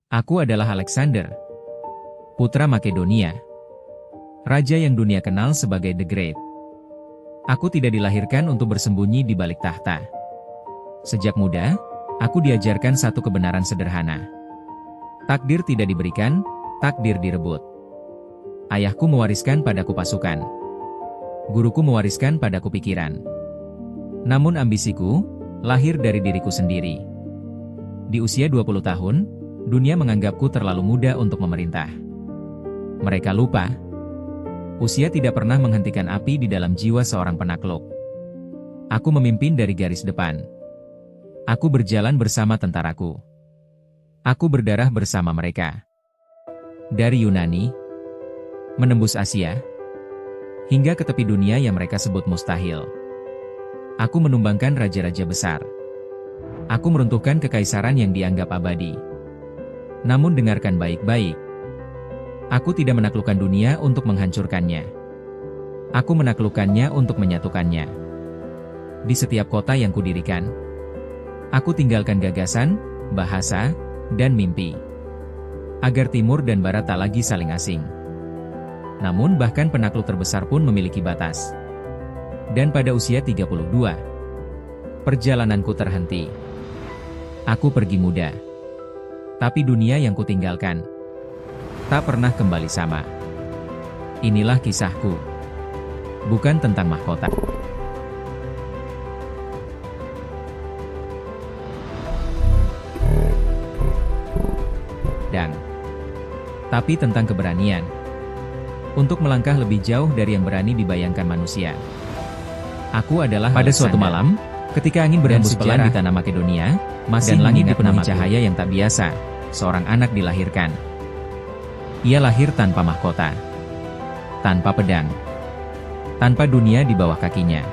Aku adalah Alexander, putra Makedonia, raja yang dunia kenal sebagai The Great. Aku tidak dilahirkan untuk bersembunyi di balik tahta. Sejak muda, aku diajarkan satu kebenaran sederhana. Takdir tidak diberikan, takdir direbut. Ayahku mewariskan padaku pasukan. Guruku mewariskan padaku pikiran. Namun ambisiku, lahir dari diriku sendiri. Di usia 20 tahun, dunia menganggapku terlalu muda untuk memerintah. Mereka lupa, usia tidak pernah menghentikan api di dalam jiwa seorang penakluk. Aku memimpin dari garis depan. Aku berjalan bersama tentaraku. Aku berdarah bersama mereka. Dari Yunani, menembus Asia, hingga ke tepi dunia yang mereka sebut mustahil. Aku menumbangkan raja-raja besar. Aku meruntuhkan kekaisaran yang dianggap abadi. Namun dengarkan baik-baik. Aku tidak menaklukkan dunia untuk menghancurkannya. Aku menaklukkannya untuk menyatukannya. Di setiap kota yang kudirikan, aku tinggalkan gagasan, bahasa, dan mimpi. Agar timur dan barat tak lagi saling asing. Namun bahkan penakluk terbesar pun memiliki batas. Dan pada usia 32, perjalananku terhenti. Aku pergi muda. Tapi dunia yang kutinggalkan tak pernah kembali sama. Inilah kisahku. Bukan tentang mahkota. Tapi tentang keberanian. Untuk melangkah lebih jauh dari yang berani dibayangkan manusia. Aku adalah pada suatu malam, ketika angin berhembus pelan di tanah Makedonia, dan langit dipenuhi cahaya yang tak biasa, seorang anak dilahirkan. Ia lahir tanpa mahkota, tanpa pedang, tanpa dunia di bawah kakinya.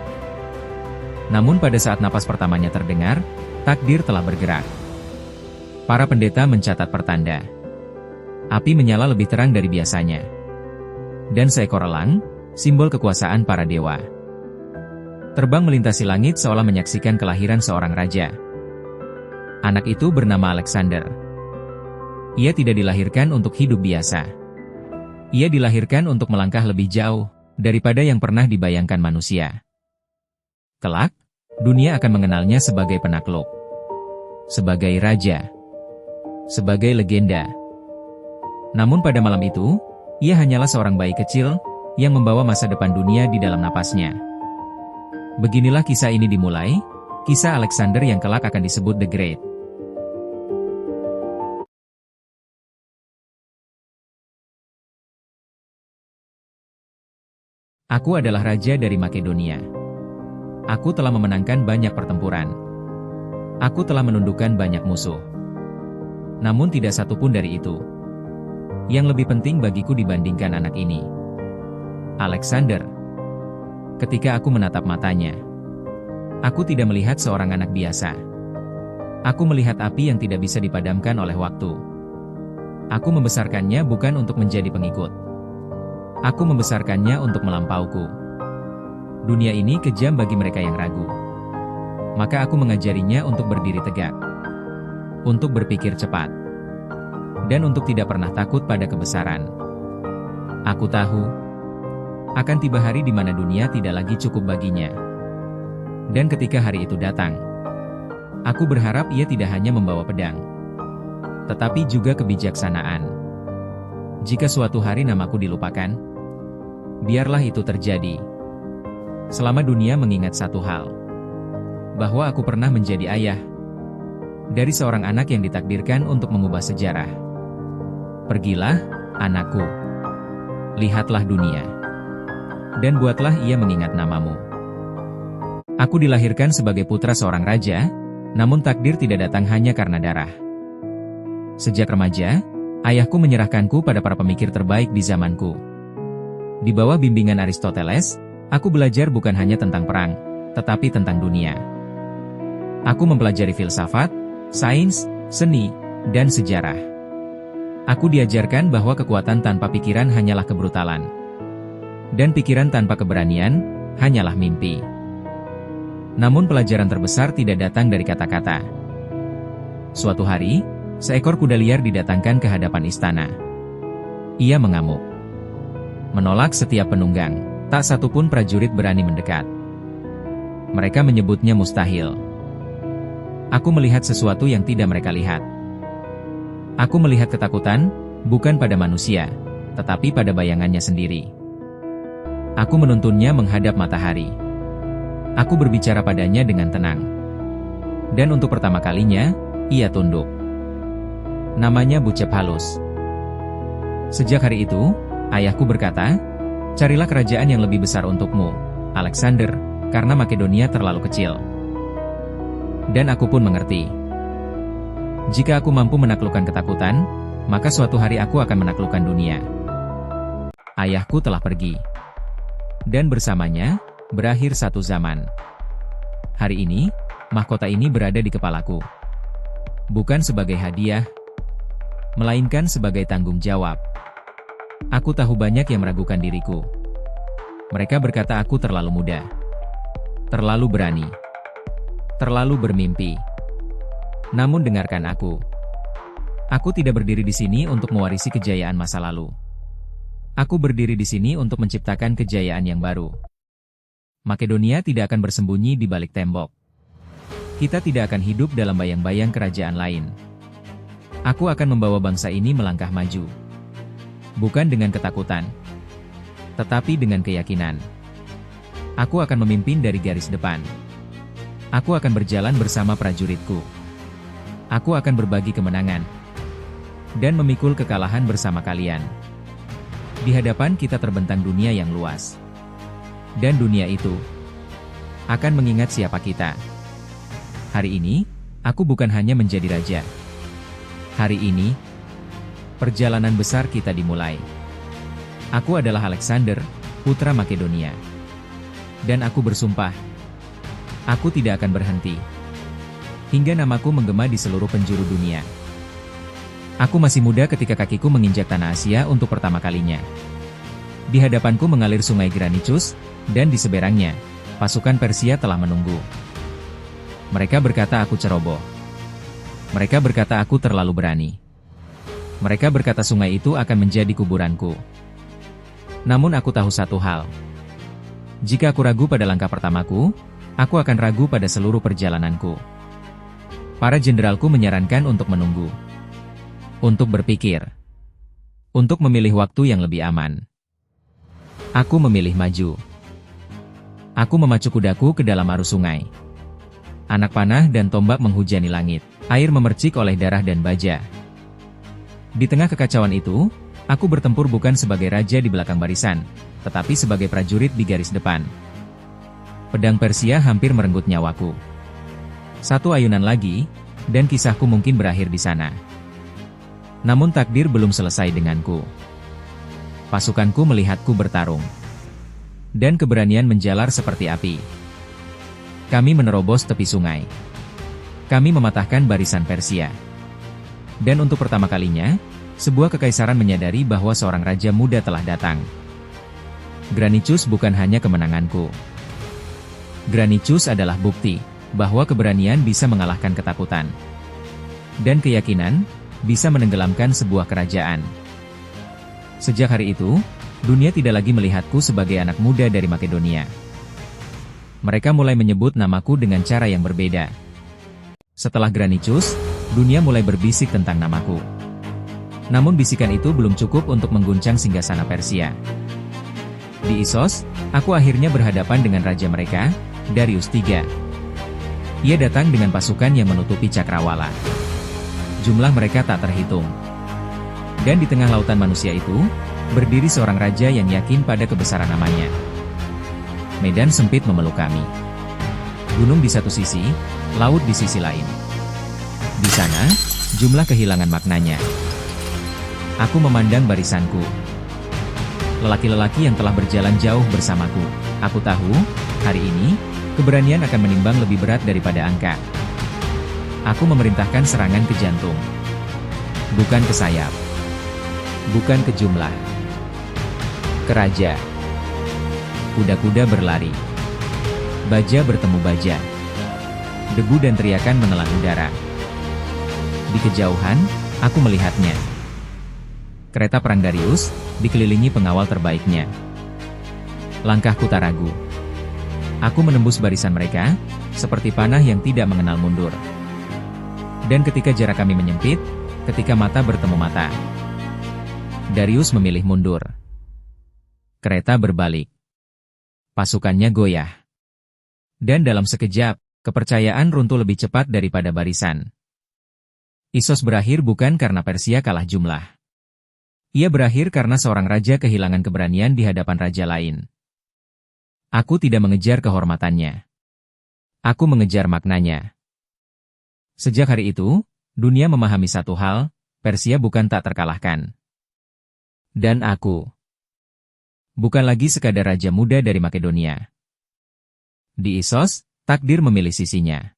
Namun pada saat napas pertamanya terdengar, takdir telah bergerak. Para pendeta mencatat pertanda. Api menyala lebih terang dari biasanya. Dan seekor elang, simbol kekuasaan para dewa, terbang melintasi langit seolah menyaksikan kelahiran seorang raja. Anak itu bernama Alexander. Ia tidak dilahirkan untuk hidup biasa. Ia dilahirkan untuk melangkah lebih jauh daripada yang pernah dibayangkan manusia. Kelak, dunia akan mengenalnya sebagai penakluk, sebagai raja, sebagai legenda. Namun pada malam itu, ia hanyalah seorang bayi kecil yang membawa masa depan dunia di dalam napasnya. Beginilah kisah ini dimulai, kisah Alexander yang kelak akan disebut The Great. Aku adalah raja dari Makedonia. Aku telah memenangkan banyak pertempuran. Aku telah menundukkan banyak musuh. Namun tidak satu pun dari itu yang lebih penting bagiku dibandingkan anak ini. Alexander. Ketika aku menatap matanya, aku tidak melihat seorang anak biasa. Aku melihat api yang tidak bisa dipadamkan oleh waktu. Aku membesarkannya bukan untuk menjadi pengikut. Aku membesarkannya untuk melampauku. Dunia ini kejam bagi mereka yang ragu. Maka aku mengajarinya untuk berdiri tegak, untuk berpikir cepat, dan untuk tidak pernah takut pada kebesaran. Aku tahu, akan tiba hari di mana dunia tidak lagi cukup baginya. Dan ketika hari itu datang, aku berharap ia tidak hanya membawa pedang, tetapi juga kebijaksanaan. Jika suatu hari namaku dilupakan, biarlah itu terjadi. Selama dunia mengingat satu hal, bahwa aku pernah menjadi ayah dari seorang anak yang ditakdirkan untuk mengubah sejarah. Pergilah, anakku. Lihatlah dunia. Dan buatlah ia mengingat namamu. Aku dilahirkan sebagai putra seorang raja, namun takdir tidak datang hanya karena darah. Sejak remaja, ayahku menyerahkanku pada para pemikir terbaik di zamanku. Di bawah bimbingan Aristoteles, aku belajar bukan hanya tentang perang, tetapi tentang dunia. Aku mempelajari filsafat, sains, seni, dan sejarah. Aku diajarkan bahwa kekuatan tanpa pikiran hanyalah kebrutalan. Dan pikiran tanpa keberanian, hanyalah mimpi. Namun pelajaran terbesar tidak datang dari kata-kata. Suatu hari, Seekor kuda liar didatangkan ke hadapan istana. Ia mengamuk. Menolak setiap penunggang, tak satupun prajurit berani mendekat. Mereka menyebutnya mustahil. Aku melihat sesuatu yang tidak mereka lihat. Aku melihat ketakutan, bukan pada manusia, tetapi pada bayangannya sendiri. Aku menuntunnya menghadap matahari. Aku berbicara padanya dengan tenang. Dan untuk pertama kalinya, ia tunduk. Namanya Bucep Halus. Sejak hari itu, ayahku berkata, carilah kerajaan yang lebih besar untukmu, Alexander, karena Makedonia terlalu kecil. Dan aku pun mengerti. Jika aku mampu menaklukkan ketakutan, maka suatu hari aku akan menaklukkan dunia. Ayahku telah pergi. Dan bersamanya, berakhir satu zaman. Hari ini, mahkota ini berada di kepalaku. Bukan sebagai hadiah, melainkan sebagai tanggung jawab. Aku tahu banyak yang meragukan diriku. Mereka berkata aku terlalu muda, terlalu berani, terlalu bermimpi. Namun dengarkan aku. Aku tidak berdiri di sini untuk mewarisi kejayaan masa lalu. Aku berdiri di sini untuk menciptakan kejayaan yang baru. Makedonia tidak akan bersembunyi di balik tembok. Kita tidak akan hidup dalam bayang-bayang kerajaan lain. Aku akan membawa bangsa ini melangkah maju. Bukan dengan ketakutan, tetapi dengan keyakinan. Aku akan memimpin dari garis depan. Aku akan berjalan bersama prajuritku. Aku akan berbagi kemenangan dan memikul kekalahan bersama kalian. Di hadapan kita terbentang dunia yang luas. Dan dunia itu akan mengingat siapa kita. Hari ini, aku bukan hanya menjadi raja. Hari ini, perjalanan besar kita dimulai. Aku adalah Alexander, putra Makedonia. Dan aku bersumpah, aku tidak akan berhenti hingga namaku menggema di seluruh penjuru dunia. Aku masih muda ketika kakiku menginjak tanah Asia untuk pertama kalinya. Di hadapanku mengalir sungai Granicus, dan di seberangnya, pasukan Persia telah menunggu. Mereka berkata aku ceroboh. Mereka berkata aku terlalu berani. Mereka berkata sungai itu akan menjadi kuburanku. Namun aku tahu satu hal. Jika aku ragu pada langkah pertamaku, aku akan ragu pada seluruh perjalananku. Para jenderalku menyarankan untuk menunggu. Untuk berpikir. Untuk memilih waktu yang lebih aman. Aku memilih maju. Aku memacu kudaku ke dalam arus sungai. Anak panah dan tombak menghujani langit. Air memercik oleh darah dan baja. Di tengah kekacauan itu, aku bertempur bukan sebagai raja di belakang barisan, tetapi sebagai prajurit di garis depan. Pedang Persia hampir merenggut nyawaku. Satu ayunan lagi, dan kisahku mungkin berakhir di sana. Namun takdir belum selesai denganku. Pasukanku melihatku bertarung. Dan keberanian menjalar seperti api. Kami menerobos tepi sungai. Kami mematahkan barisan Persia. Dan untuk pertama kalinya, sebuah kekaisaran menyadari bahwa seorang raja muda telah datang. Granicus bukan hanya kemenanganku. Granicus adalah bukti bahwa keberanian bisa mengalahkan ketakutan. Dan keyakinan bisa menenggelamkan sebuah kerajaan. Sejak hari itu, dunia tidak lagi melihatku sebagai anak muda dari Makedonia. Mereka mulai menyebut namaku dengan cara yang berbeda. Setelah Granicus, dunia mulai berbisik tentang namaku. Namun bisikan itu belum cukup untuk mengguncang singgasana Persia. Di Issos, aku akhirnya berhadapan dengan raja mereka, Darius III. Ia datang dengan pasukan yang menutupi cakrawala. Jumlah mereka tak terhitung. Dan di tengah lautan manusia itu, berdiri seorang raja yang yakin pada kebesaran namanya. Medan sempit memeluk kami. Gunung di satu sisi, laut di sisi lain. Di sana, jumlah kehilangan maknanya. Aku memandang barisanku. Lelaki-lelaki yang telah berjalan jauh bersamaku. Aku tahu, hari ini, keberanian akan menimbang lebih berat daripada angka. Aku memerintahkan serangan ke jantung. Bukan ke sayap. Bukan ke jumlah. Ke raja. Kuda-kuda berlari. Baja bertemu baja. Debu dan teriakan menelan udara. Di kejauhan, aku melihatnya. Kereta perang Darius, dikelilingi pengawal terbaiknya. Langkahku tak ragu. Aku menembus barisan mereka, seperti panah yang tidak mengenal mundur. Dan ketika jarak kami menyempit, ketika mata bertemu mata, Darius memilih mundur. Kereta berbalik. Pasukannya goyah. Dan dalam sekejap, kepercayaan runtuh lebih cepat daripada barisan. Issos berakhir bukan karena Persia kalah jumlah. Ia berakhir karena seorang raja kehilangan keberanian di hadapan raja lain. Aku tidak mengejar kehormatannya. Aku mengejar maknanya. Sejak hari itu, dunia memahami satu hal, Persia bukan tak terkalahkan. Dan aku bukan lagi sekadar raja muda dari Makedonia. Di Issos, takdir memilih sisinya.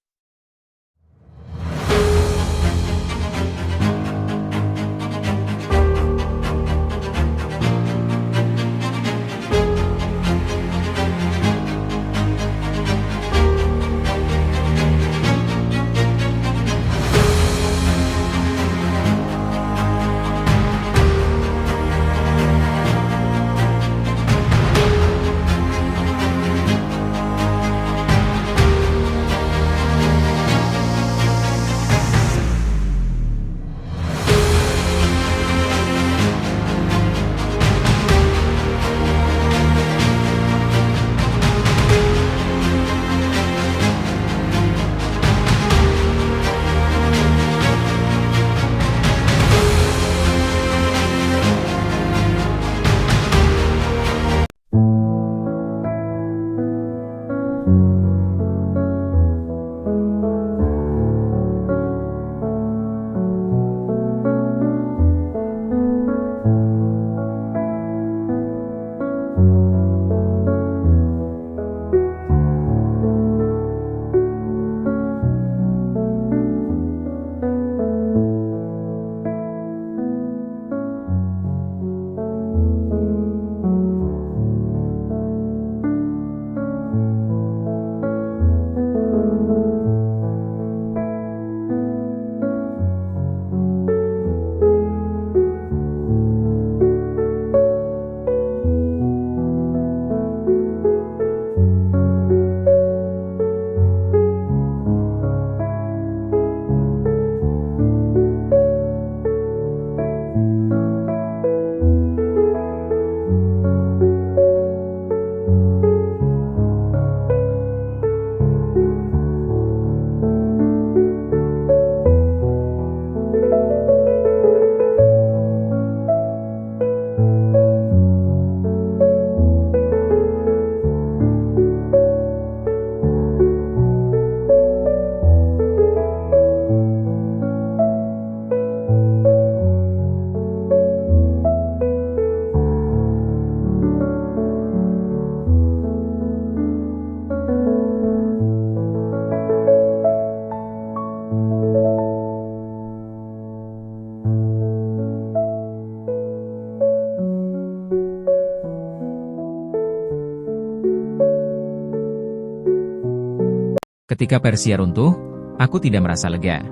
Ketika Persia runtuh, aku tidak merasa lega.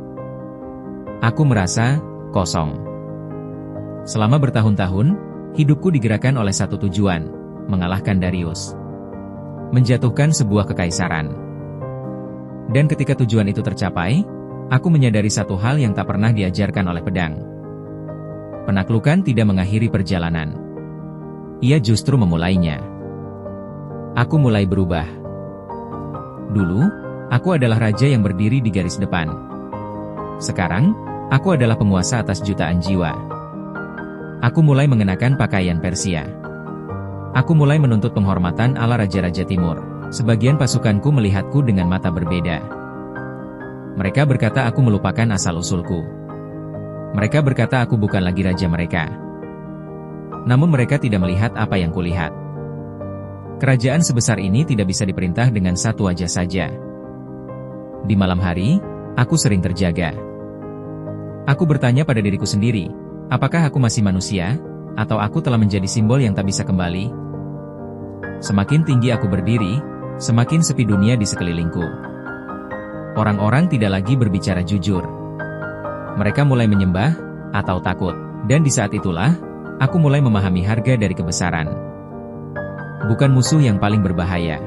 Aku merasa kosong. Selama bertahun-tahun, hidupku digerakkan oleh satu tujuan, mengalahkan Darius. Menjatuhkan sebuah kekaisaran. Dan ketika tujuan itu tercapai, aku menyadari satu hal yang tak pernah diajarkan oleh pedang. Penaklukan tidak mengakhiri perjalanan. Ia justru memulainya. Aku mulai berubah. Dulu, aku adalah raja yang berdiri di garis depan. Sekarang, aku adalah penguasa atas jutaan jiwa. Aku mulai mengenakan pakaian Persia. Aku mulai menuntut penghormatan ala raja-raja timur. Sebagian pasukanku melihatku dengan mata berbeda. Mereka berkata aku melupakan asal-usulku. Mereka berkata aku bukan lagi raja mereka. Namun mereka tidak melihat apa yang kulihat. Kerajaan sebesar ini tidak bisa diperintah dengan satu wajah saja. Di malam hari, aku sering terjaga. Aku bertanya pada diriku sendiri, apakah aku masih manusia, atau aku telah menjadi simbol yang tak bisa kembali? Semakin tinggi aku berdiri, semakin sepi dunia di sekelilingku. Orang-orang tidak lagi berbicara jujur. Mereka mulai menyembah, atau takut. Dan di saat itulah, aku mulai memahami harga dari kebesaran. Bukan musuh yang paling berbahaya,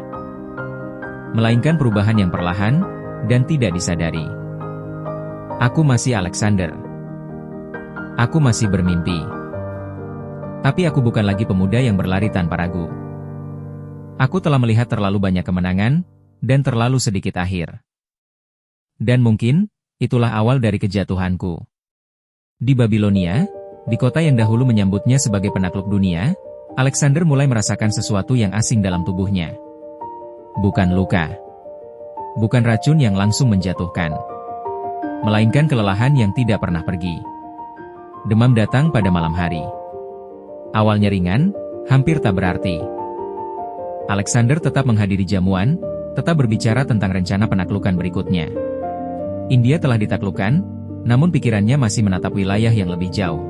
melainkan perubahan yang perlahan, dan tidak disadari. Aku masih Alexander. Aku masih bermimpi. Tapi aku bukan lagi pemuda yang berlari tanpa ragu. Aku telah melihat terlalu banyak kemenangan, dan terlalu sedikit akhir. Dan mungkin, itulah awal dari kejatuhanku. Di Babilonia, di kota yang dahulu menyambutnya sebagai penakluk dunia, Alexander mulai merasakan sesuatu yang asing dalam tubuhnya. Bukan luka. Bukan racun yang langsung menjatuhkan. Melainkan kelelahan yang tidak pernah pergi. Demam datang pada malam hari. Awalnya ringan, hampir tak berarti. Alexander tetap menghadiri jamuan, tetap berbicara tentang rencana penaklukan berikutnya. India telah ditaklukkan, namun pikirannya masih menatap wilayah yang lebih jauh.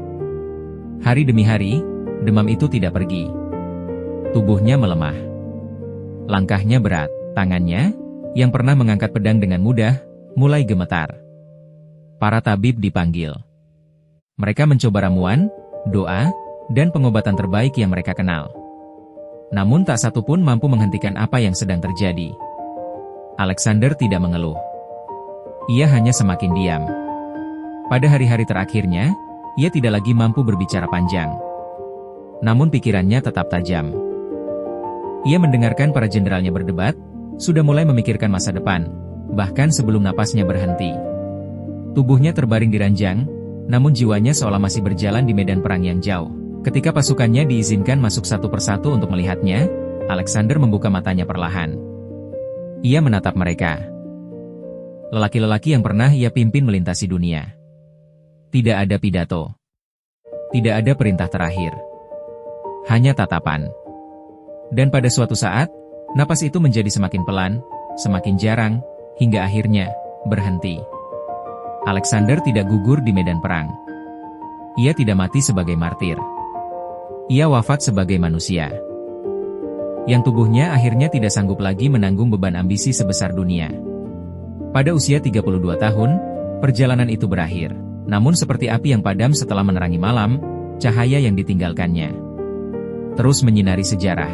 Hari demi hari, demam itu tidak pergi. Tubuhnya melemah. Langkahnya berat, tangannya, yang pernah mengangkat pedang dengan mudah, mulai gemetar. Para tabib dipanggil. Mereka mencoba ramuan, doa, dan pengobatan terbaik yang mereka kenal. Namun tak satu pun mampu menghentikan apa yang sedang terjadi. Alexander tidak mengeluh. Ia hanya semakin diam. Pada hari-hari terakhirnya, ia tidak lagi mampu berbicara panjang. Namun pikirannya tetap tajam. Ia mendengarkan para jenderalnya berdebat, sudah mulai memikirkan masa depan, bahkan sebelum napasnya berhenti. Tubuhnya terbaring di ranjang, namun jiwanya seolah masih berjalan di medan perang yang jauh. Ketika pasukannya diizinkan masuk satu persatu untuk melihatnya, Alexander membuka matanya perlahan. Ia menatap mereka. Lelaki-lelaki yang pernah ia pimpin melintasi dunia. Tidak ada pidato. Tidak ada perintah terakhir. Hanya tatapan. Dan pada suatu saat, napas itu menjadi semakin pelan, semakin jarang, hingga akhirnya berhenti. Alexander tidak gugur di medan perang. Ia tidak mati sebagai martir. Ia wafat sebagai manusia. Yang tubuhnya akhirnya tidak sanggup lagi menanggung beban ambisi sebesar dunia. Pada usia 32 tahun, perjalanan itu berakhir. Namun seperti api yang padam setelah menerangi malam, cahaya yang ditinggalkannya terus menyinari sejarah.